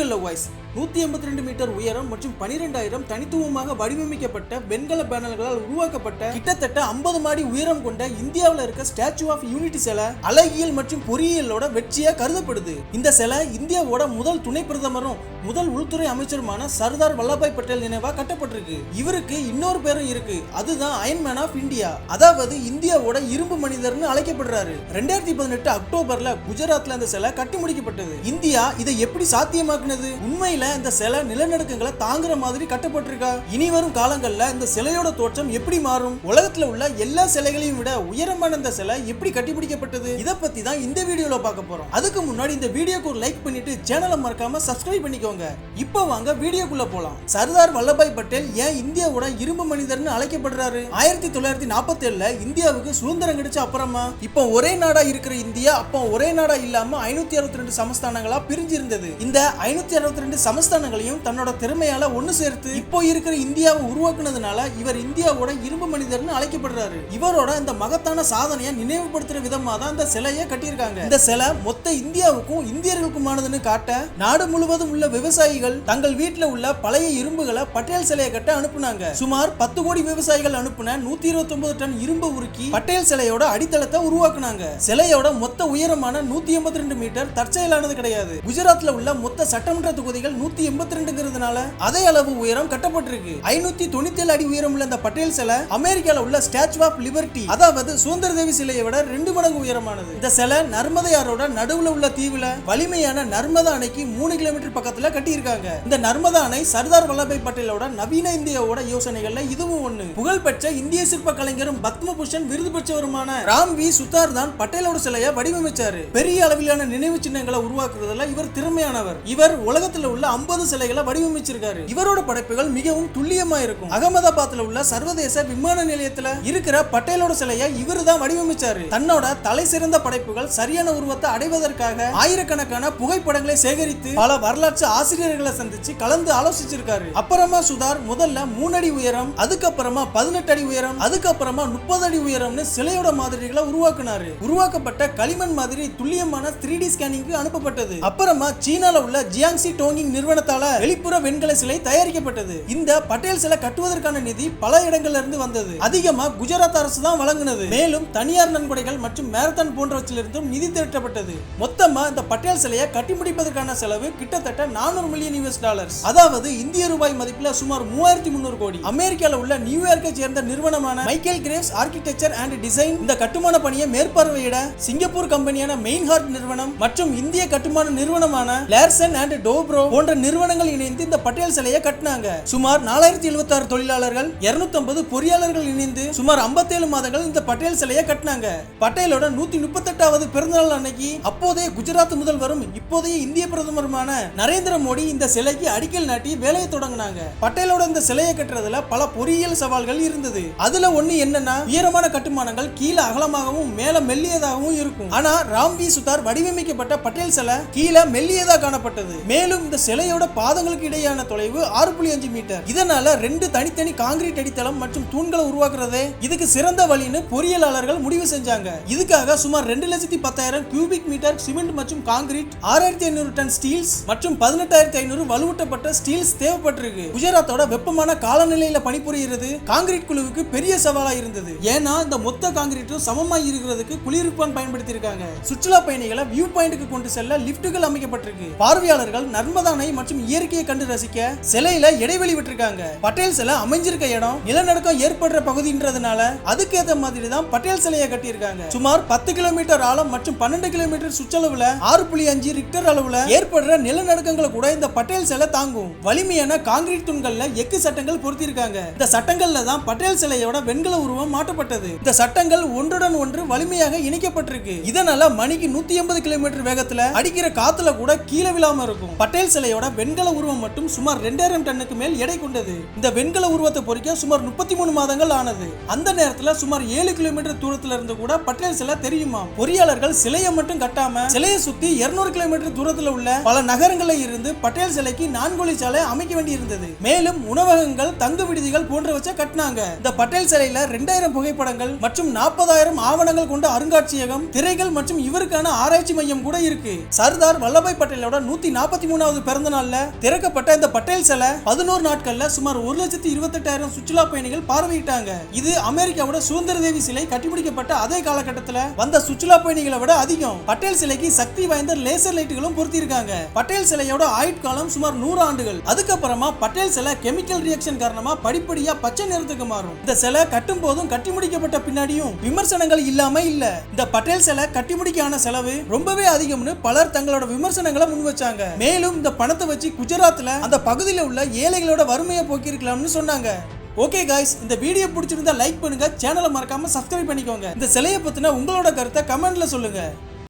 Hello voice. 182 metre உயரம் மற்றும் 12,000 தனித்துவமாக வடிவமைக்கப்பட்ட வெண்கல பேனல்களால் உருவாக்கப்பட்ட கிட்டத்தட்ட 50 மாடி உயரம் கொண்ட இந்தியாவில் இருக்க ஸ்டாச்சு ஆஃப் யூனிட்டி சிலை அழகியல் மற்றும் பொறியியலோட வெற்றியா கருதப்படுது. இந்த சிலை இந்தியாவோட முதல் துணை பிரதமரும் முதல் உள்துறை அமைச்சருமான சர்தார் வல்லபாய் பட்டேல் நினைவா கட்டப்பட்டிருக்கு. இவருக்கு இன்னொரு பேரும் இருக்கு, அதுதான் அயன் மேன் ஆஃப் இந்தியா, அதாவது இந்தியாவோட இரும்பு மனிதர்னு அழைக்கப்படுறாரு. 2018 அக்டோபர்ல குஜராத்ல இந்த சிலை கட்டி முடிக்கப்பட்டது. இந்தியா இதை எப்படி சாத்தியமாக்குனது? உண்மையில இந்த சிலை நிலநடுக்கங்களை தாங்குற மாதிரி கட்டப்பட்டிருக்கா? இனி வரும் காலங்கள்ல இந்த சிலையோட தோற்றம் எப்படி மாறும்? உலகத்துல உள்ள எல்லா சிலைகளையும் விட உயரமான இந்த சிலை எப்படி கட்டிப்பிடிக்கப்பட்டது? இதை பத்தி தான் இந்த வீடியோல பார்க்க போறோம். அதுக்கு முன்னாடி இந்த வீடியோக்கு ஒரு லைக் பண்ணிட்டு சேனலை மறக்காம சப்ஸ்கிரைப் பண்ணிக்கோங்க. இப்போ வாங்க வீடியோக்குள்ள போலாம். சர்தார் வல்லபாய் பட்டேல் ஏன் இந்தியாவோட இரும்பு மனிதர்னு அழைக்கப்படுறாரு? 1947ல இந்தியாவுக்கு சுதந்திரம் கிடைச்ச அப்புறமா இப்போ ஒரே நாடா இருக்கிற இந்தியா அப்போ ஒரே நாடா இல்லாம 562 சமஸ்தானங்களா பிரிஞ்சு இருந்தது. இந்த 562 சமஸ்தானங்களையும் தன்னோட திறமையால ஒன்னு சேர்த்து இப்போ இருக்கிற இந்தியாவை உருவாக்குனதுனால இவர் இந்தியாவோட இரும்பு மனிதர்னு அழைக்கப்படுறாரு. இவரோட இந்த மகத்தான சாதனையை நினைவுபடுத்துற விதமா தான் இந்த சிலையை கட்டியிருக்காங்க. இந்த சிலை மொத்த இந்தியாவுக்கும் இந்தியர்களுக்குமானதுன்னு காட்ட நாடு முழுவதும் உள்ள விவசாயிகள் தங்கள் வீட்டுல உள்ள பழைய இரும்புகளை பட்டேல் சிலையை கட்ட அனுப்புனாங்க. சுமார் 10 கோடி விவசாயிகள் அனுப்புன 129 டன் இரும்பு உருக்கி பட்டேல் சிலையோட அடித்தளத்தை உருவாக்குனாங்க. சிலையோட மொத்த உயரமான 182 மீட்டர் தற்செயலானது கிடையாது. குஜராத்ல உள்ள மொத்த சட்டமன்ற தொகுதிகள் 182ங்கிறதுனால அதே அளவு உயரம் கட்டப்பட்டிருக்கு. 597 அடி உயரம் உள்ள இந்த பட்டேல் சிலை அமெரிக்கால உள்ள ஸ்டாச்சு ஆஃப் லிபர்ட்டி, அதாவது சுதந்திர தேவி சிலையை விட 2 மடங்கு உயரமானது. இந்த சிலை நர்மதை ஆறோட நடுவுல உள்ள தீவுல வலிமையான நர்மதா அணைக்கு 3 கிலோமீட்டர் பக்கத்துல கட்டியிருக்காங்க. இந்த நர்மதா அணை சர்தார் வல்லபாய் பட்டேலோட நவீன இந்தியாவோட யோசனைகள்ல இதுவும் ஒண்ணு. புகழ்பெற்ற இந்திய சிற்ப கலைஞரும் பத்மபூஷன் விருது பெற்றவருமான ராம் வி சுதார் தான் பட்டேலோட சிலையை வடிவமைச்சாரு. பெரிய அளவிலான நினைவு சின்னங்களை உருவாக்குறதுல இவர் திறமையானவர். இவர் உலகத்துல உள்ள 50 சிலைகளை வடிவமைச்சிருக்காரு. இவரோட படைப்புகள் மிகவும் துல்லியமா இருக்கும். அகமதாபாத்ல உள்ள சர்வதேச விமான நிலையத்துல இருக்கிற பட்டேலோட சிலையை இவர் தான் வடிவமைச்சாரு. தன்னோட தலை சிறந்த படைப்புகள் சரியான உருவத்தை அடைவதற்காக ஆயிரக்கணக்கான புகைப்படங்களை சேகரித்து பல வரலாற்று ஆசிரியர்களை சந்திச்சு கலந்து ஆலோசிச்சிருக்காரு. அப்புறமா சுதார் முதல்ல 3 அடி உயரம், அதுக்கப்புறமா 18 அடி உயரம், அதுக்கப்புறமா 30 அடி உயரம்னு சிலையோட மாதிரிகளை உருவாக்குனாரு. உருவாக்கப்பட்ட களிமண் மாதிரி துல்லியமான 3D ஸ்கேனிங்க்கு அனுப்பப்பட்டது. அப்புறமா சீனால உள்ள ஜியாங்சி டோங்கிங் நிறுவனத்தால வெளிப்புற வெண்கல சிலை தயாரிக்கப்பட்டது. இந்த பட்டேல் சிலை கட்டுவதற்கான நிதி பல இடங்கள்ல இருந்து வந்தது. அதிகமா குஜராத் அரசு தான் வழங்குனது. மேலும் தனியார் நன்கொடைகள் மற்றும் மேரத்தான் போன்றவற்றிலிருந்தும் நிதி திரட்டப்பட்டது. மொத்தமா இந்த பட்டேல் சிலையை கட்டி முடிப்பதற்கான செலவு கிட்டத்தட்ட 400 மில்லியன் US, அதாவது இந்திய ரூபாய் மதிப்புல சுமார் 3300 கோடி. அமெரிக்கால உள்ள நியூயார்க்கை சேர்ந்த நிறுவனமான Michael graves architecture and design இந்த கட்டுமான பணியை மேற்பார்வையிட சிங்கப்பூர் கம்பெனியான மெயின் ஹார்ட் நிறுவனம் மற்றும் இந்திய கட்டுமான நிறுவனமான லார்சன் அண்ட் டோப்ரோ போன்ற நிறுவனங்கள் இணைந்து இந்த பட்டேல் சிலையை கட்டினாங்க. சுமார் 4076 தொழிலாளர்கள் 250 பொறியாளர்கள் இணைந்து சுமார் 57 மாதங்கள் இந்த பட்டேல் சிலையை கட்டினாங்க. பட்டேலோட 138வது பிறந்தநாள் அன்னைக்கு அப்போதைய குஜராத் முதல்வரும் இப்போதைய இந்திய பிரதமருமான நரேந்திர மோடி இந்த சிலைக்கு அடிக்கல் நாட்டி வேலையை தொடங்கினாங்க. பட்டேலோட இந்த சிலையை கட்டுறதுல பல பொறியியல் சவால்கள் இருந்தது. அதுல ஒண்ணு என்னன்னா உயரமான கட்டுமானங்கள் கீழே அகலமாகவும் மேல மெல்லியதாகவும் இருக்கும். ஆனா ராம் வி சுதார் வடிவமைக்கப்பட்ட பட்டேல் சிலை கீழே மெல்லியதா காணப்பட்டது. மேலும் இந்த சிலையோட பாதங்களுக்கு இடையான தொலைவு 6.5 மீட்டர். இதனால 2 தனித்தனி கான்கிரீட் அடித்தளம் மற்றும் தூண்களை உருவாக்குறதே இதுக்கு சிறந்த வழின்னு பொறியியலாளர்கள் முடிவு செஞ்சாங்க. இதுக்காக சுமார் 2,10,000 கியூபிக் மீட்டர் சிமெண்ட் மற்றும் கான்கிரீட், 6500 டன் ஸ்டீல்ஸ் மற்றும் 18,500 வலுவூட்டப்பட்ட ஸ்டீல்ஸ் தேவைப்பட்டிருக்கு. குஜராத்தோட வெப்பமான காலநிலையில பணிபுரிகிறது கான்கிரீட் குழுவுக்கு பெரிய சவாலா இருந்தது. ஏன்னா இந்த மொத்த கான்கிரீட்டும் சமமாய் இருக்கிறதுக்கு குளிர்பான் பயன்படுத்தி இருக்காங்க. சுற்றுலா பயணிகளை வியூ பாயிண்ட்க்கு கொண்டு செல்ல லிப்டுகள் அமைக்கப்பட்டிருக்கு. பார்வையாளர்கள் நர்மதா அணை மற்றும் இயற்கையை கண்டு ரசிக்க சிலையில இடைவெளி விட்டிருக்காங்க. பட்டேல் சிலை அமைஞ்சிருக்க இடம் நிலநடுக்கம் ஏற்படுற பகுதின்றதுனால அதுக்கேற்ற மாதிரி தான் பட்டேல் சிலையை கட்டியிருக்காங்க. சுமார் 10 கிலோமீட்டர் ஆழம் மற்றும் 12 கிலோமீட்டர் சுற்றளவுல 6.5 ரிக்டர் அளவுல ஏற்படுற நிலநடுக்கங்களை கூட இந்த பட்டேல் சிலை தாங்கும். வலிமையான கான்கிரீட் தூண்கள்ல எக்கு சட்டங்கள் பொருத்திருக்காங்க. இந்த சட்டங்கள்ல தான் பட்டேல் சிலையோட வெண்கல உருவம் மாட்டப்பட்டது. இந்த சட்டங்கள் ஒன்றுடன் ஒன்று வலிமையாக இணைக்கப்பட்டிருக்கு. இதனால மணிக்கு 180 கிலோமீட்டர் வேகத்துல அடிக்கிற காத்துல கூட கீழே விழாம இருக்கும். பட்டேல் சிலையோட வெண்கல உருவம் மட்டும் சுமார் 2000 டன்னுக்கு மேல் எடை கொண்டது. இந்த வெண்கல உருவத்தை பொறிக்க சுமார் 33 மாதங்கள் ஆனது. அந்த நேரத்துல சுமார் 7 கிலோமீட்டர் தூரத்துல இருந்து கூட பட்டேல் சிலை தெரியுமா? பொறியாளர்கள் சிலையை மட்டும் கட்டாம சிலையை சுத்தி 200 கிலோமீட்டர் தூரத்துல உள்ள பல நகரங்களில் இருந்து பட்டேல் சிலைக்கு 4 வழி சாலை அமைக்க வேண்டி இருந்தது. மேலும் உணவகங்கள், தங்கு விடுதிகள் போன்றவற்றை கட்டினாங்க. இந்த பட்டேல் சிலையில 2000 புகைப்படங்கள் மற்றும் 40,000 ஆவணங்கள் கொண்ட அருங்காட்சியகம், திரைகள் மற்றும் இவருக்கான ஆராய்ச்சி மையம் கூட இருக்கு. சர்தார் வல்லபாய் பட்டேலோட 143வது பிறந்த பிறந்த நாள்ல திறக்கப்பட்ட இந்த பட்டேல் சிலை 11 நாட்கள்ல சுமார் 1,28,000 சுற்றுலா பயணிகள் பார்வையிட்டாங்க. இது அமெரிக்காவோட சுதந்திர தேவி சிலை கட்டிப்பிடிக்கப்பட்ட அதே காலகட்டத்தில் வந்த சுற்றுலா பயணிகளை விட அதிகம். பட்டேல் சிலைக்கு சக்தி வாய்ந்த லேசர் லைட்டுகளும் பொருத்தியிருக்காங்க. பட்டேல் சிலையோட ஆயுட்காலம் சுமார் 100 ஆண்டுகள். அதுக்கப்புறமா பட்டேல் சிலை கெமிக்கல் ரியாக்ஷன் காரணமா படிப்படியா பச்சை நிறத்துக்கு மாறும். இந்த சிலை கட்டும் போதும் கட்டி முடிக்கப்பட்ட பின்னாடியும் விமர்சனங்கள் இல்லாம இல்ல. இந்த பட்டேல் சிலை கட்டி முடிக்கான செலவு ரொம்பவே அதிகம்னு பலர் தங்களோட விமர்சனங்களை முன் வச்சாங்க. மேலும் இந்த பணத்தை வச்சு குஜராத்ல அந்த பகுதியில் உள்ள ஏழைகளோட வறுமையை போக்கியிருக்கலாம்னு சொன்னாங்க. ஓகே காய்ஸ், இந்த வீடியோ பிடிச்சிருந்தா லைக் பண்ணுங்க, சேனலை மறக்காம சப்ஸ்கிரைப் பண்ணிக்கோங்க. இந்த சிலையை பத்தின உங்களோட கருத்தை கமெண்ட்ல சொல்லுங்க.